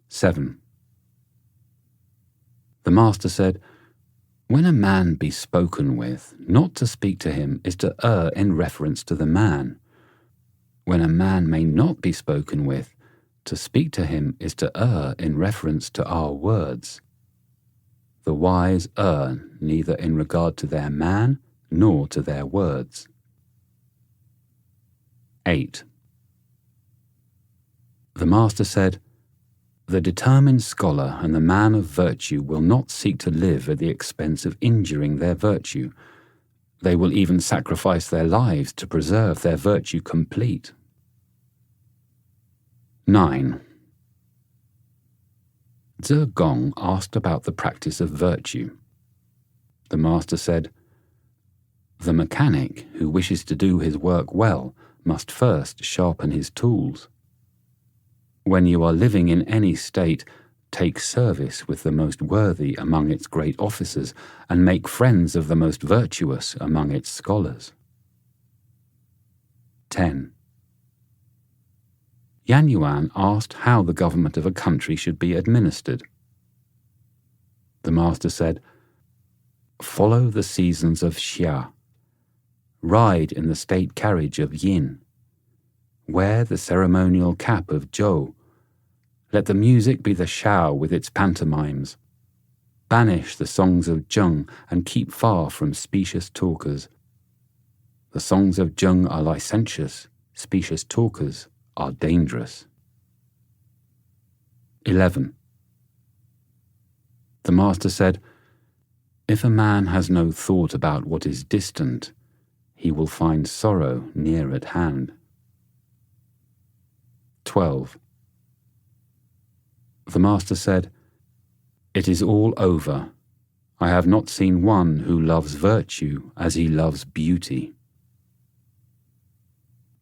7. The master said, "When a man be spoken with, not to speak to him is to err in reference to the man. When a man may not be spoken with, to speak to him is to err in reference to our words. The wise err neither in regard to their man nor to their words." 8. The master said, "The determined scholar and the man of virtue will not seek to live at the expense of injuring their virtue. They will even sacrifice their lives to preserve their virtue complete." 9. Tze Gong asked about the practice of virtue. The master said, "The mechanic who wishes to do his work well must first sharpen his tools. When you are living in any state, take service with the most worthy among its great officers, and make friends of the most virtuous among its scholars." 10. Yan Yuan asked how the government of a country should be administered. The master said, "Follow the seasons of Xia. Ride in the state carriage of Yin. Wear the ceremonial cap of Zhou. Let the music be the Shao with its pantomimes. Banish the songs of Zheng and keep far from specious talkers. The songs of Zheng are licentious, specious talkers are dangerous. 11. The Master said, "If a man has no thought about what is distant, he will find sorrow near at hand." 12. The Master said, "It is all over. I have not seen one who loves virtue as he loves beauty."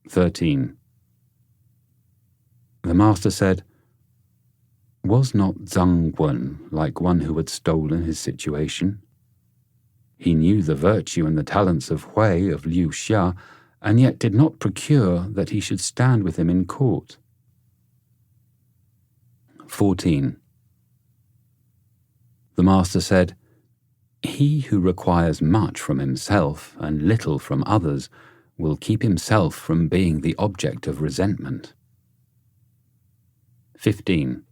13. The Master said, "Was not Zhang Wen like one who had stolen his situation? He knew the virtue and the talents of Hui of Liu Xia, and yet did not procure that he should stand with him in court." 14. The Master said, "He who requires much from himself and little from others will keep himself from being the object of resentment." 15.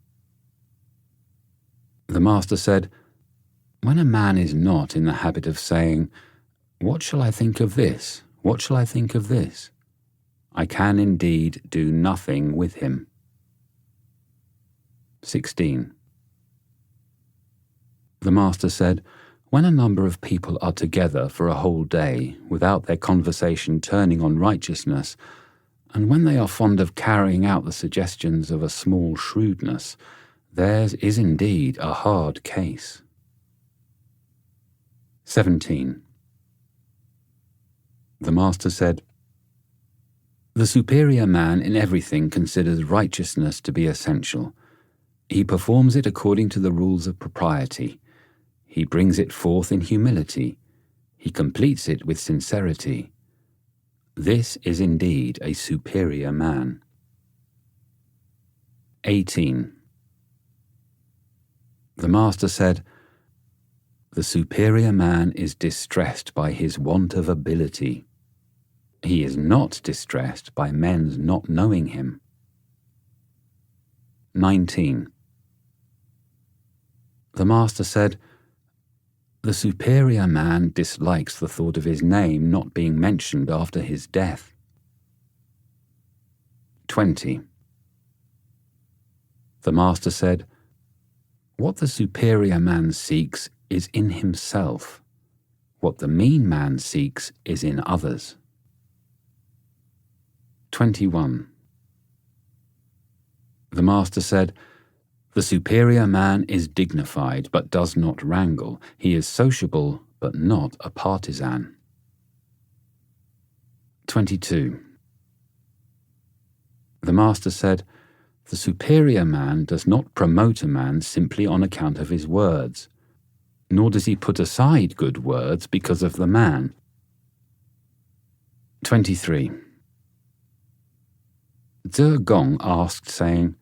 The Master said, "When a man is not in the habit of saying, 'What shall I think of this? What shall I think of this?' I can indeed do nothing with him." 16. The Master said, "When a number of people are together for a whole day without their conversation turning on righteousness, and when they are fond of carrying out the suggestions of a small shrewdness, theirs is indeed a hard case." 17. The Master said, "The superior man in everything considers righteousness to be essential. He performs it according to the rules of propriety. He brings it forth in humility. He completes it with sincerity. This is indeed a superior man." 18. The Master said, "The superior man is distressed by his want of ability. He is not distressed by men's not knowing him." 19. The Master said, "The superior man dislikes the thought of his name not being mentioned after his death." 20. The Master said, "What the superior man seeks is in himself. What the mean man seeks is in others." 21. The Master said, "The superior man is dignified but does not wrangle. He is sociable but not a partisan." 22. The Master said, "The superior man does not promote a man simply on account of his words, nor does he put aside good words because of the man." 23. Zhe Gong asked, saying,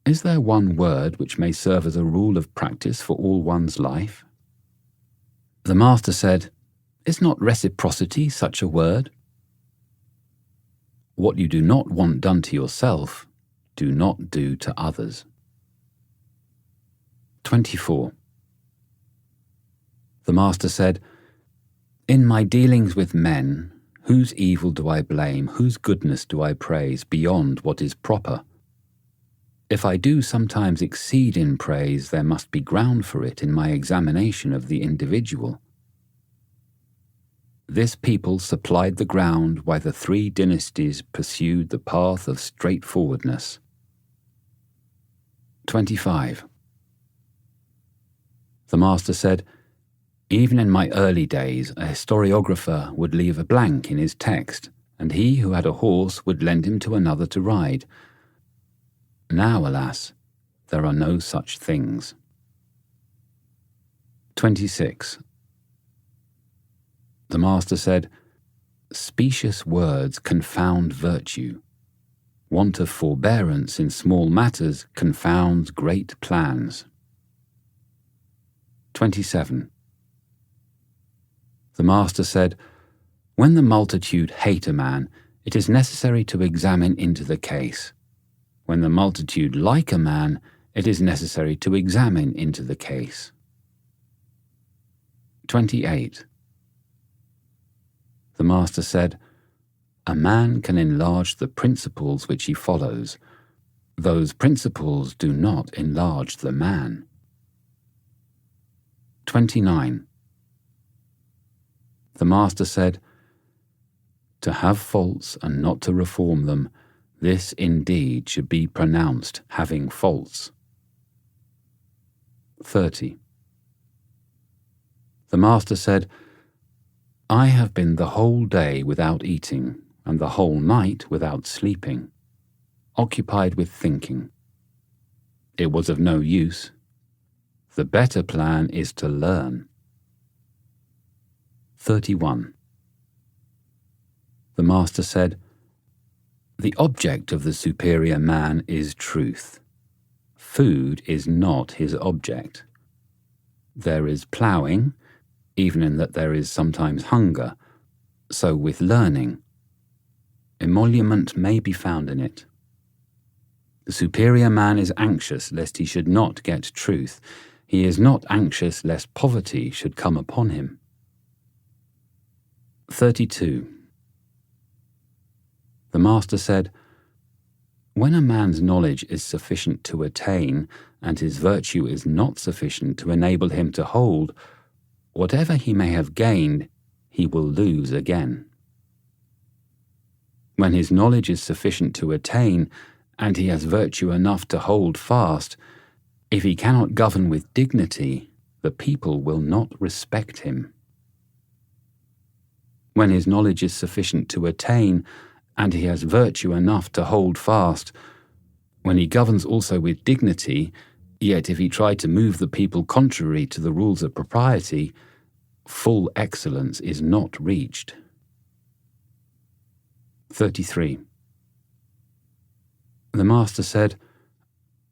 "Is there one word which may serve as a rule of practice for all one's life?" The Master said, "Is not reciprocity such a word? What you do not want done to yourself, do not do to others." 24. The Master said, "In my dealings with men, whose evil do I blame, whose goodness do I praise beyond what is proper? If I do sometimes exceed in praise, there must be ground for it in my examination of the individual. This people supplied the ground why the 3 dynasties pursued the path of straightforwardness." 25. The Master said, "Even in my early days, a historiographer would leave a blank in his text, and he who had a horse would lend him to another to ride. Now, alas, there are no such things." 26. The Master said, "Specious words confound virtue. Want of forbearance in small matters confounds great plans." 27. The Master said, "When the multitude hate a man, it is necessary to examine into the case. When the multitude like a man, it is necessary to examine into the case." 28. The Master said, A man can enlarge the principles which he follows. Those principles do not enlarge the man. 29. The Master said, "To have faults and not to reform them, this indeed should be pronounced having faults." 30. The Master said, "I have been the whole day without eating, and the whole night without sleeping, occupied with thinking. It was of no use. The better plan is to learn." 31. The Master said, "The object of the superior man is truth. Food is not his object. There is ploughing, even in that there is sometimes hunger, so with learning. Emolument may be found in it. The superior man is anxious lest he should not get truth. He is not anxious lest poverty should come upon him." 32. The Master said, "When a man's knowledge is sufficient to attain, and his virtue is not sufficient to enable him to hold, whatever he may have gained, he will lose again. When his knowledge is sufficient to attain, and he has virtue enough to hold fast, if he cannot govern with dignity, the people will not respect him. When his knowledge is sufficient to attain, and he has virtue enough to hold fast, when he governs also with dignity, yet if he try to move the people contrary to the rules of propriety, full excellence is not reached." 33. The Master said,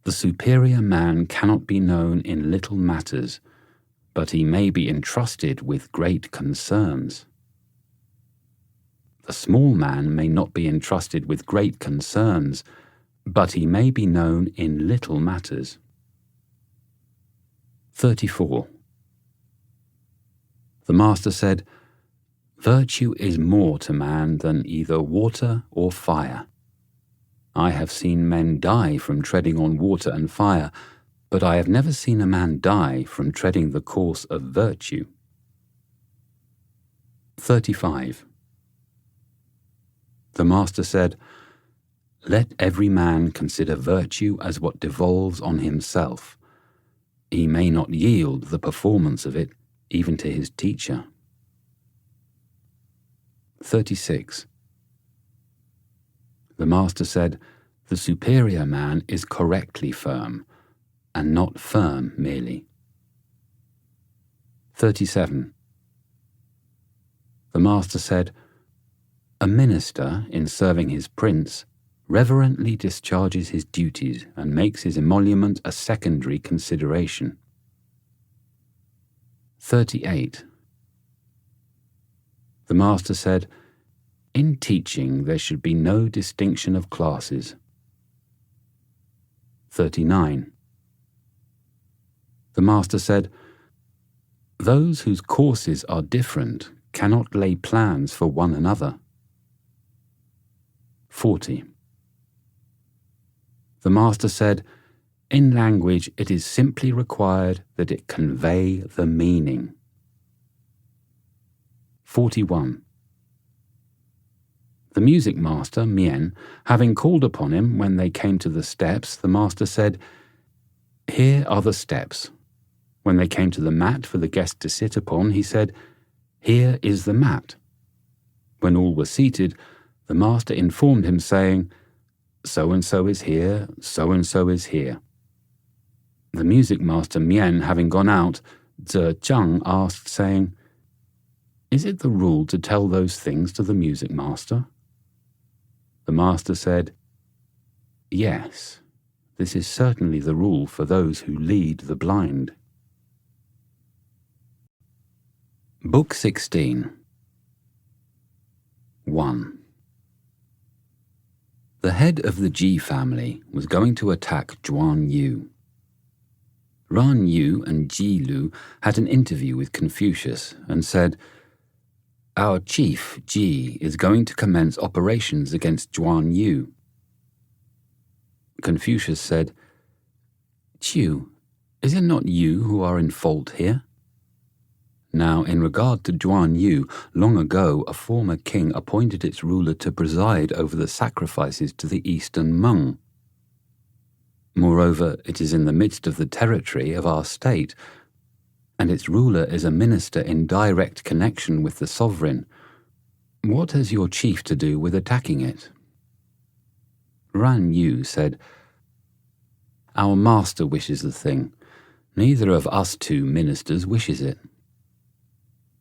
"The superior man cannot be known in little matters, but he may be entrusted with great concerns. The small man may not be entrusted with great concerns, but he may be known in little matters." 34. The Master said, "Virtue is more to man than either water or fire. I have seen men die from treading on water and fire, but I have never seen a man die from treading the course of virtue." 35. The Master said, "Let every man consider virtue as what devolves on himself. He may not yield the performance of it even to his teacher." 36. The Master said, "The superior man is correctly firm, and not firm merely." 37. The Master said, "A minister, in serving his prince, reverently discharges his duties and makes his emolument a secondary consideration." 38. The Master said, "In teaching there should be no distinction of classes." 39. The Master said, "Those whose courses are different cannot lay plans for one another." 40. The Master said, "In language it is simply required that it convey the meaning." 41. The music master, Mien, having called upon him when they came to the steps, the Master said, "Here are the steps." When they came to the mat for the guest to sit upon, he said, "Here is the mat." When all were seated, the Master informed him, saying, "So-and-so is here, so-and-so is here." The music master Mien having gone out, Tze Chang asked, saying, "Is it the rule to tell those things to the music master?" The Master said, "Yes, this is certainly the rule for those who lead the blind." Book 16. 1. The head of the Ji family was going to attack Zhuan Yu. Ran Yu and Ji Lu had an interview with Confucius and said, Our chief, Ji, is going to commence operations against Zhuan Yu. Confucius said, Qiu, is it not you who are in fault here? Now, in regard to Zhuan Yu, long ago a former king appointed its ruler to preside over the sacrifices to the eastern Meng. Moreover, it is in the midst of the territory of our state, and its ruler is a minister in direct connection with the sovereign. What has your chief to do with attacking it? Ran Yu said, Our master wishes the thing. Neither of us two ministers wishes it.